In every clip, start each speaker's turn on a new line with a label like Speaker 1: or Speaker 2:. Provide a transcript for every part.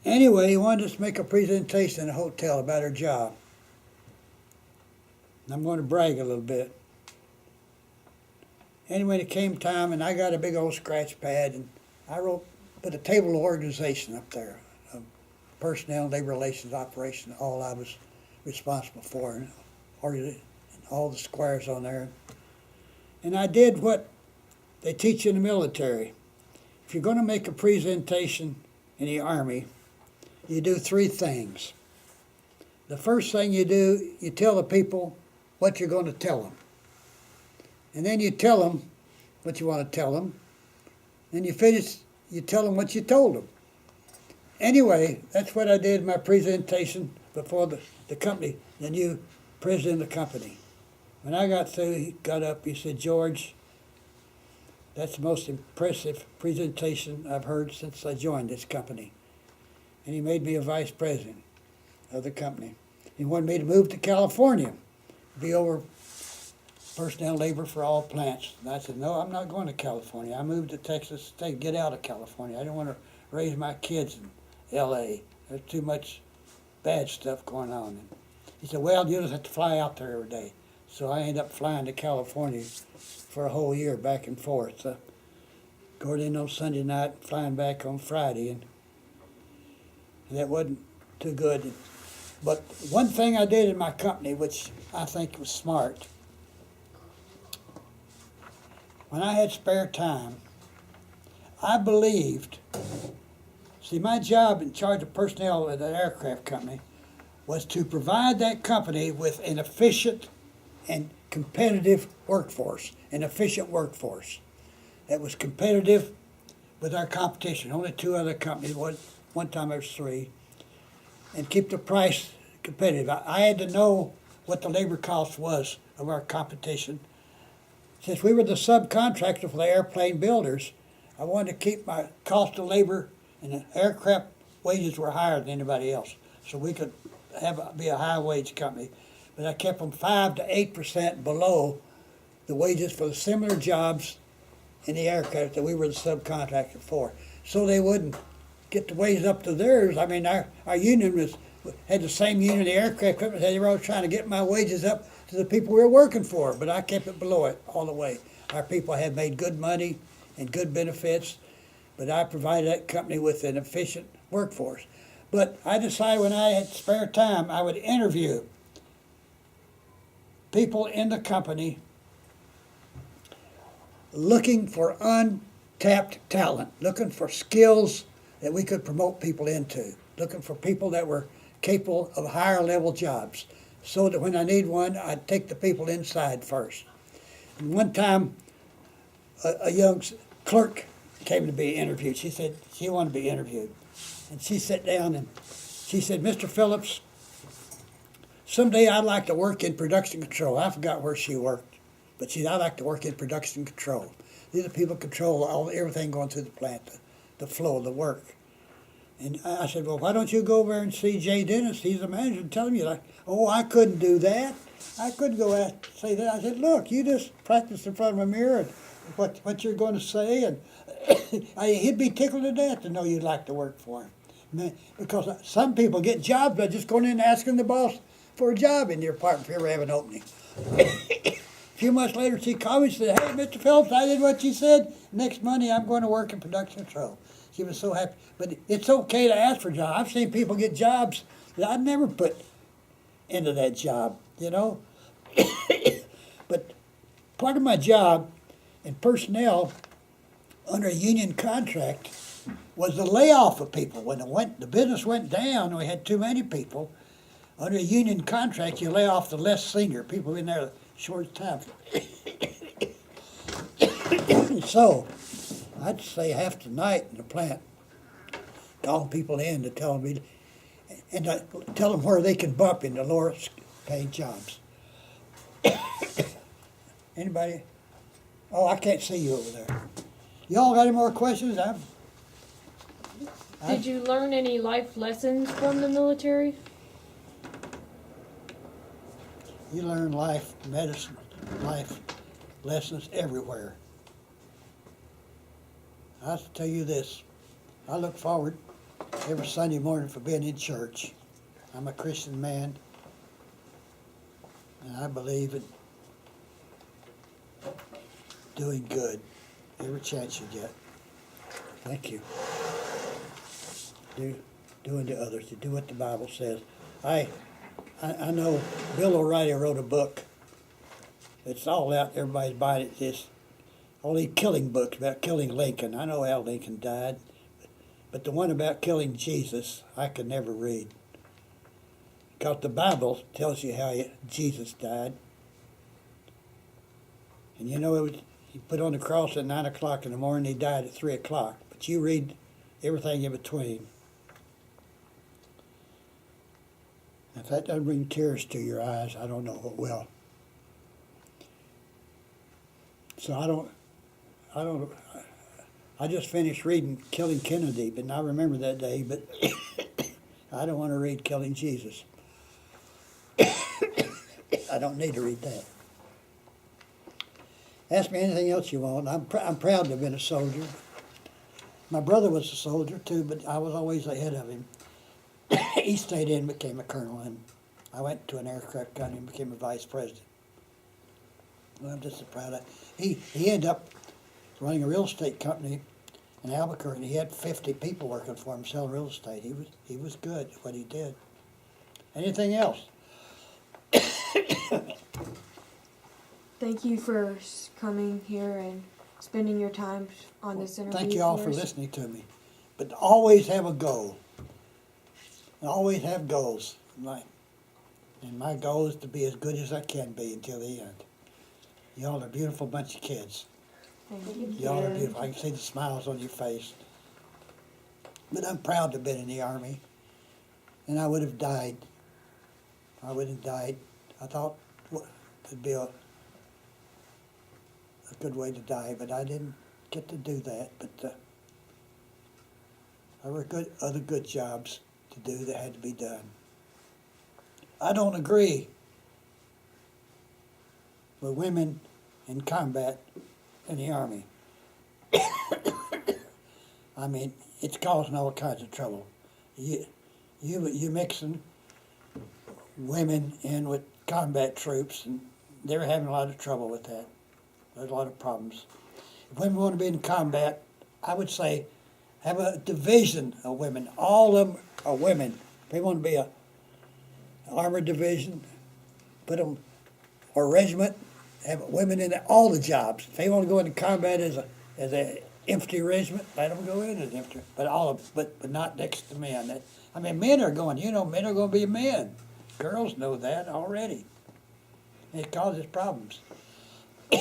Speaker 1: Anyway, he wanted us to make a presentation in a hotel about our job. And I'm going to brag a little bit. Anyway, it came time, and I got a big old scratch pad, and I put a table of organization up there, personnel, labor relations, operation, all I was responsible for, and all the squares on there. And I did what they teach in the military. If you're going to make a presentation in the Army, you do three things. The first thing you do, you tell the people what you're going to tell them. And then you tell them what you want to tell them. Then you finish, you tell them what you told them. Anyway, that's what I did in my presentation before the company, the new president of the company. When I got through, he got up, he said, "George, that's the most impressive presentation I've heard since I joined this company." And he made me a vice president of the company. He wanted me to move to California, be over personnel labor for all plants. And I said, "No, I'm not going to California. I moved to Texas to get out of California. I didn't want to raise my kids in L.A. There's too much bad stuff going on." And he said, "Well, you just have to fly out there every day." So I ended up flying to California for a whole year back and forth. Going in on Sunday night, flying back on Friday, and that wasn't too good. But one thing I did in my company, which I think was smart, when I had spare time, I believed, see, my job in charge of personnel at an aircraft company was to provide that company with an efficient and competitive workforce, an efficient workforce that was competitive with our competition. Only two other companies, one time there was three, and keep the price competitive. I had to know what the labor cost was of our competition. Since we were the subcontractor for the airplane builders, I wanted to keep my cost of labor, and the aircraft wages were higher than anybody else, so we could be a high wage company. But I kept them 5 to 8% below the wages for the similar jobs in the aircraft that we were the subcontractor for, so they wouldn't get the wages up to theirs. I mean, our union had the same union the aircraft company had. They were always trying to get my wages up to the people we were working for, but I kept it below it all the way. Our people had made good money and good benefits, but I provided that company with an efficient workforce. But I decided when I had spare time, I would interview people in the company looking for untapped talent, looking for skills that we could promote people into, looking for people that were capable of higher level jobs, so that when I need one, I'd take the people inside first. And one time, a young clerk came to be interviewed. She said she wanted to be interviewed. And she sat down and she said, "Mr. Phillips, someday I'd like to work in production control." I forgot where she worked, but she said, "I'd like to work in production control. These are people control everything going through the plant, the flow of the work." And I said, "Well, why don't you go over and see Jay Dennis? He's the manager, and tell him you like." "Oh, I couldn't do that. I couldn't go out and say that." I said, "Look, you just practice in front of a mirror and what you're going to say, and he'd be tickled to death to know you'd like to work for him." Because some people get jobs by just going in and asking the boss for a job in your department if you ever have an opening. A few months later, she called me and said, "Hey, Mr. Phillips, I did what you said. Next Monday, I'm going to work in production control." She was so happy. But it's okay to ask for a job. I've seen people get jobs that I'd never put into that job, you know. But part of my job in personnel under a union contract was the layoff of people. When the business went down and we had too many people, under a union contract, you lay off the less senior people in there the short time. So I'd stay half the night in the plant, calling people in to tell them, and to tell them where they can bump into lower paid jobs. Anybody? Oh, I can't see you over there. Y'all got any more questions?
Speaker 2: Did you learn any life lessons from the military?
Speaker 1: You learn life, medicine, life lessons everywhere. I'll tell you this, I look forward every Sunday morning for being in church. I'm a Christian man, and I believe in doing good every chance you get. Thank you. Doing to others. You do what the Bible says. I know Bill O'Reilly wrote a book. It's all out. Everybody's buying it. It's all these killing books about killing Lincoln. I know how Lincoln died, but the one about killing Jesus, I could never read. Because the Bible tells you how Jesus died. And you know, he put on the cross at 9 o'clock in the morning, he died at 3 o'clock. But you read everything in between. If that doesn't bring tears to your eyes, I don't know what will. So I just finished reading Killing Kennedy, but I remember that day, but I don't want to read Killing Jesus. I don't need to read that. Ask me anything else you want. I'm proud to have been a soldier. My brother was a soldier too, but I was always ahead of him. He stayed in and became a colonel, and I went to an aircraft company and became a vice president. Well, I'm just so proud of he ended up running a real estate company in Albuquerque, and he had 50 people working for him selling real estate. He was good at what he did. Anything else?
Speaker 3: Thank you for coming here and spending your time on this interview.
Speaker 1: Thank you all for listening to me. But always have a goal. Always have goals. And my goal is to be as good as I can be until the end. Y'all are a beautiful bunch of kids.
Speaker 3: Thank you.
Speaker 1: Y'all are beautiful. I can see the smiles on your face. But I'm proud to have been in the Army. And I would have died. I would have died. I thought it'd be a good way to die, but I didn't get to do that. But there were other good jobs to do that had to be done. I don't agree with women in combat in the Army. I mean, it's causing all kinds of trouble. You mixing women in with combat troops, and they're having a lot of trouble with that. There's a lot of problems. If women want to be in combat, I would say have a division of women. All of them are women. If they want to be an armored division, put them, or regiment, have women in all the jobs. If they want to go into combat as a infantry regiment, let them go in as infantry. But not next to men. I mean, men are going. Men are going to be men. Girls know that already. And it causes problems. I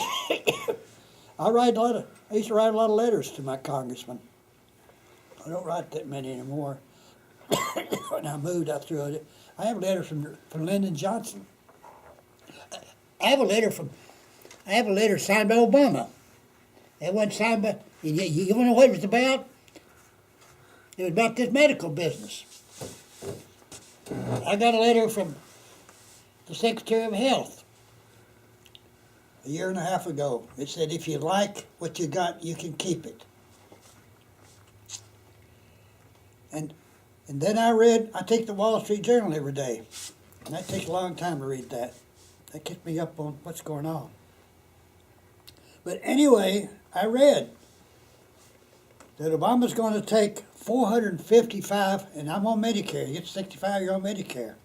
Speaker 1: used to write a lot of letters to my congressman. I don't write that many anymore. When I moved, I threw it. I have a letter from Lyndon Johnson. I have a letter signed by Obama. It wasn't signed by. You want to know what it was about? It was about this medical business. I got a letter from the Secretary of Health a year and a half ago. It said, if you like what you got, you can keep it. And then I take the Wall Street Journal every day. And that takes a long time to read that. That gets me up on what's going on. But anyway, I read that Obama's going to take 455, and I'm on Medicare. You get 65, you're on Medicare.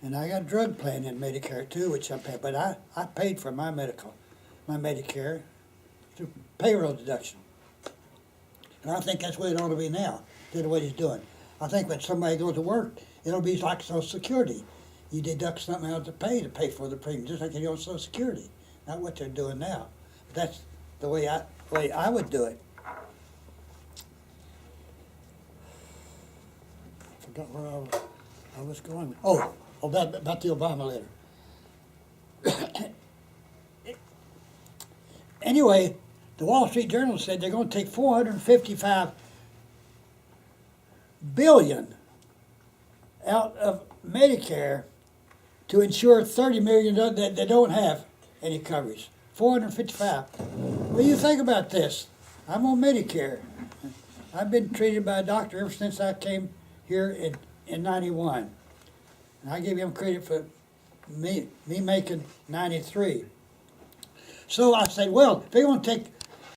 Speaker 1: And I got a drug plan in Medicare too, which I pay. But I paid for my Medicare through payroll deduction. And I think that's what it ought to be now, instead of what he's doing. I think when somebody goes to work, it'll be like Social Security. You deduct something out to pay for the premium, just like you do on Social Security. Not what they're doing now. But that's the way I would do it. I forgot where I was going. Oh, about the Obama letter. Anyway, the Wall Street Journal said they're going to take $455 billion out of Medicare to insure 30 million that they don't have any coverage. 455. What do you think about this? I'm on Medicare. I've been treated by a doctor ever since I came here in 91. And I give him credit for me making 93. So I said, well, if they're gonna take